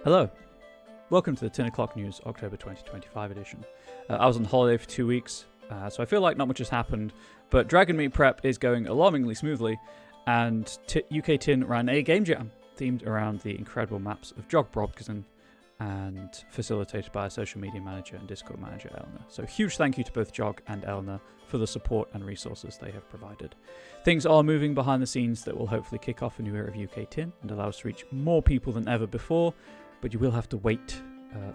Hello, welcome to the 10 o'clock news October 2025 edition. I was on holiday for 2 weeks, so I feel like not much has happened, but Dragon Meat prep is going alarmingly smoothly, and UK Tin ran a game jam themed around the incredible maps of Jog Brobgazin and facilitated by a social media manager and Discord manager, Eleanor. So huge thank you to both Jog and Eleanor for the support and resources they have provided. Things are moving behind the scenes that will hopefully kick off a new era of UK Tin and allow us to reach more people than ever before, but you will have to wait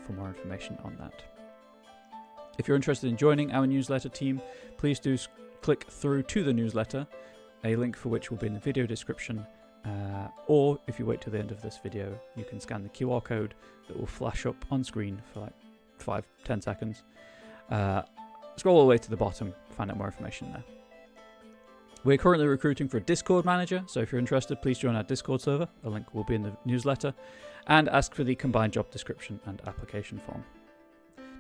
for more information on that. If you're interested in joining our newsletter team, please do click through to the newsletter, a link for which will be in the video description, or if you wait till the end of this video, you can scan the QR code that will flash up on screen for like 5-10 seconds. Scroll all the way to the bottom, find out more information there. We're currently recruiting for a Discord manager, so if you're interested, please join our Discord server. A link will be in the newsletter. And ask for the combined job description and application form.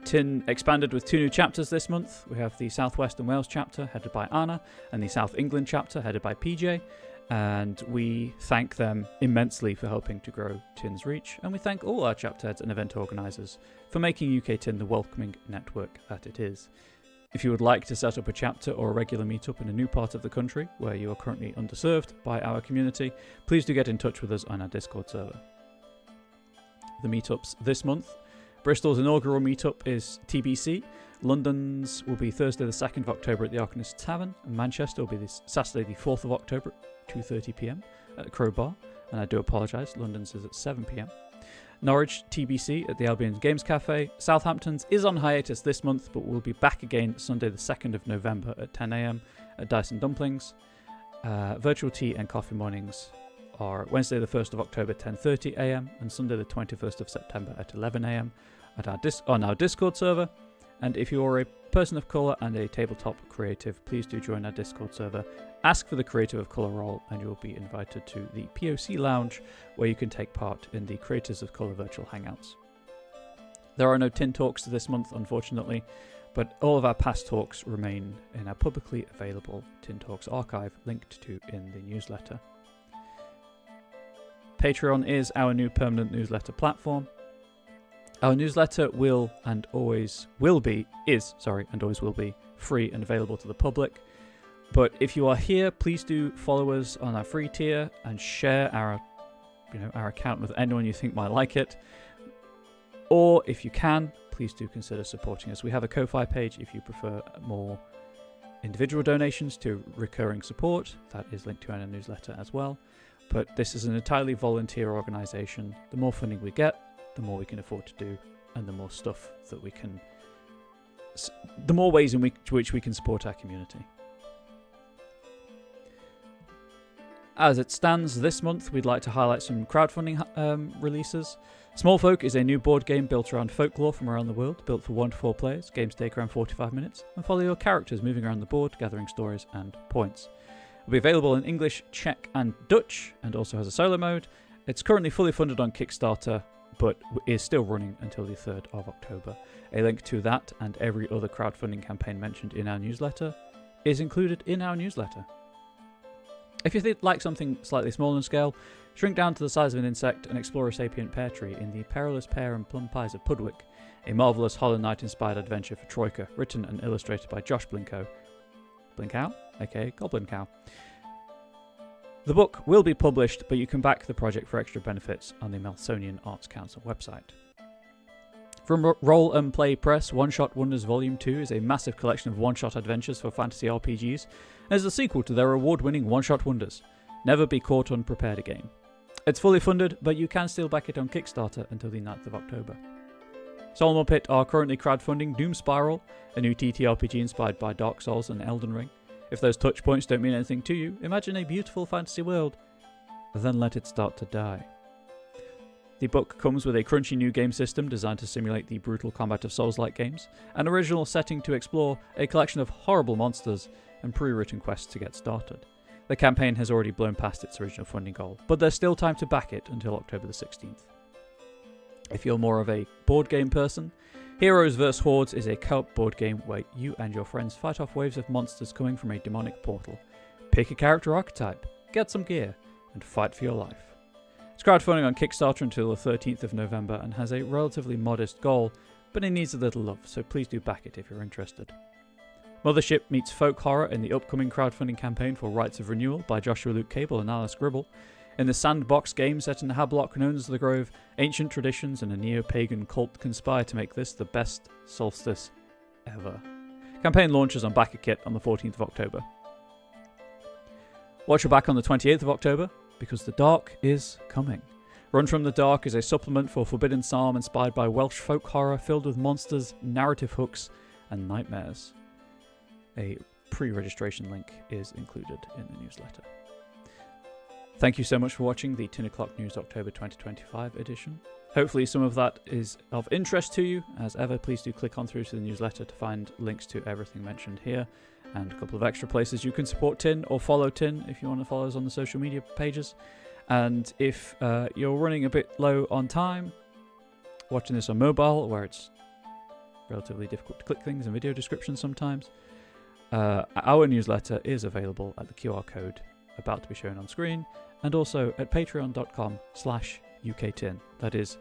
Tin expanded with 2 new chapters this month. We have the South West and Wales chapter headed by Anna and the South England chapter headed by PJ. And we thank them immensely for helping to grow Tin's reach. And we thank all our chapter heads and event organisers for making UK Tin the welcoming network that it is. If you would like to set up a chapter or a regular meetup in a new part of the country where you are currently underserved by our community, please do get in touch with us on our Discord server. The meetups this month. Bristol's inaugural meetup is TBC. London's will be Thursday the 2nd of October at the Arcanist Tavern. And Manchester will be this Saturday the 4th of October at 2:30 p.m. at the Crowbar. And I do apologise, London's is at 7 p.m. Norwich TBC at the Albion Games Cafe. Southampton's is on hiatus this month, but will be back again Sunday the 2nd of November at 10 a.m. at Dyson Dumplings. Virtual tea and coffee mornings are Wednesday the 1st of October 10:30 a.m. and Sunday the 21st of September at 11 a.m. on our Discord server. And if you are a person of colour and a tabletop creative, please do join our Discord server. Ask for the Creative of Colour role and you will be invited to the POC Lounge, where you can take part in the Creators of Colour virtual hangouts. There are no Tin Talks this month, unfortunately, but all of our past talks remain in our publicly available Tin Talks archive, linked to in the newsletter. Patreon is our new permanent newsletter platform. Our newsletter always will be free and available to the public. But if you are here, please do follow us on our free tier and share our account with anyone you think might like it. Or if you can, please do consider supporting us. We have a Ko-Fi page if you prefer more individual donations to recurring support. That is linked to our newsletter as well. But this is an entirely volunteer organisation. The more funding we get, the more we can afford to do, and the more stuff that we can, the more ways in which we can support our community. As it stands this month, we'd like to highlight some crowdfunding releases. Small Folk is a new board game built around folklore from around the world, built for 1 to 4 players. Games take around 45 minutes, and follow your characters moving around the board, gathering stories and points. It will be available in English, Czech and Dutch, and also has a solo mode. It's currently fully funded on Kickstarter, but is still running until the 3rd of October. A link to that and every other crowdfunding campaign mentioned in our newsletter is included in our newsletter. If you like something slightly smaller in scale, shrink down to the size of an insect and explore a sapient pear tree in The Perilous Pear and Plum Pies of Pudwick, a marvellous Hollow Knight-inspired adventure for Troika, written and illustrated by Josh Blinkow, aka Goblin Cow. The book will be published, but you can back the project for extra benefits on the Melsonian Arts Council website. From Roll and Play Press, One Shot Wonders Volume 2 is a massive collection of one-shot adventures for fantasy RPGs, and is a sequel to their award-winning One Shot Wonders. Never be caught unprepared again. It's fully funded, but you can still back it on Kickstarter until the 9th of October. Solomon Pit are currently crowdfunding Doom Spiral, a new TTRPG inspired by Dark Souls and Elden Ring. If those touch points don't mean anything to you, imagine a beautiful fantasy world, then let it start to die. The book comes with a crunchy new game system designed to simulate the brutal combat of Souls-like games, an original setting to explore, a collection of horrible monsters, and pre-written quests to get started. The campaign has already blown past its original funding goal, but there's still time to back it until October the 16th. If you're more of a board game person, Heroes vs. Hordes is a co-op board game where you and your friends fight off waves of monsters coming from a demonic portal. Pick a character archetype, get some gear, and fight for your life. It's crowdfunding on Kickstarter until the 13th of November and has a relatively modest goal, but it needs a little love, so please do back it if you're interested. Mothership meets folk horror in the upcoming crowdfunding campaign for Rights of Renewal by Joshua Luke Cable and Alice Gribble. In the sandbox game set in the Havelock known as The Grove, ancient traditions and a neo-pagan cult conspire to make this the best solstice ever. Campaign launches on BackerKit on the 14th of October. Watch your back on the 28th of October, because The Dark is coming. Run from the Dark is a supplement for Forbidden Psalm inspired by Welsh folk horror filled with monsters, narrative hooks, and nightmares. A pre-registration link is included in the newsletter. Thank you so much for watching the 10 o'clock news October 2025 edition. Hopefully some of that is of interest to you. As ever, please do click on through to the newsletter to find links to everything mentioned here and a couple of extra places you can support Tin or follow Tin if you want to follow us on the social media pages. And if you're running a bit low on time, watching this on mobile where it's relatively difficult to click things in video descriptions sometimes, our newsletter is available at the QR code about to be shown on screen and also at patreon.com/UKTin. That is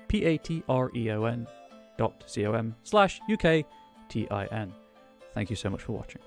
patreon.com/UKTIN. Thank you so much for watching.